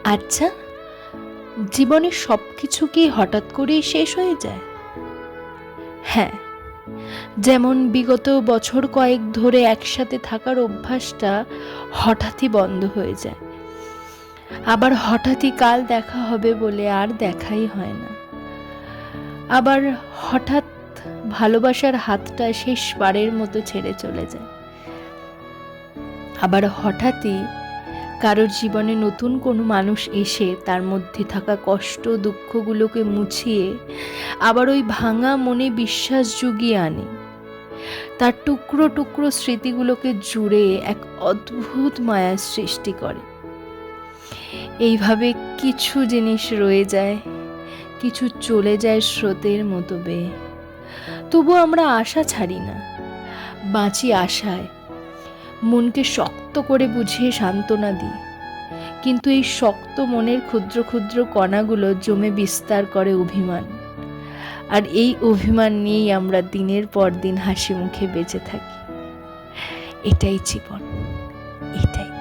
আচ্ছা, জীবনে সব কিছু কি হঠাৎ করেই শেষ হয়ে যায়? হ্যাঁ, যেমন বিগত বছর কয়েক ধরে একসাথে থাকার অভ্যাসটা হঠাৎই বন্ধ হয়ে যায়। আবার হঠাৎই কাল দেখা হবে বলে আর দেখাই হয় না। আবার হঠাৎ ভালোবাসার হাতটা শেষবারের মতো ছেড়ে চলে যায়। আবার হঠাৎই কারোর জীবনে নতুন কোনো মানুষ এসে তার মধ্যে থাকা কষ্ট দুঃখগুলোকে মুছিয়ে আবার ওই ভাঙা মনে বিশ্বাস জুগিয়ে আনে, তার টুকরো টুকরো স্মৃতিগুলোকে জুড়ে এক অদ্ভুত মায়ার সৃষ্টি করে। এইভাবে কিছু জিনিস রয়ে যায়, কিছু চলে যায় স্রোতের মতো বেয়ে। তবু আমরা আশা ছাড়ি না, বাঁচি আশায়, মনকে শক্ত করে বুঝিয়ে সান্ত্বনা দিই। কিন্তু এই শক্ত মনের ক্ষুদ্র ক্ষুদ্র কণাগুলো জমে বিস্তার করে অভিমান, আর এই অভিমান নিয়েই আমরা দিনের পর দিন হাসি মুখে বেঁচে থাকি। এটাই জীবন, এটাই।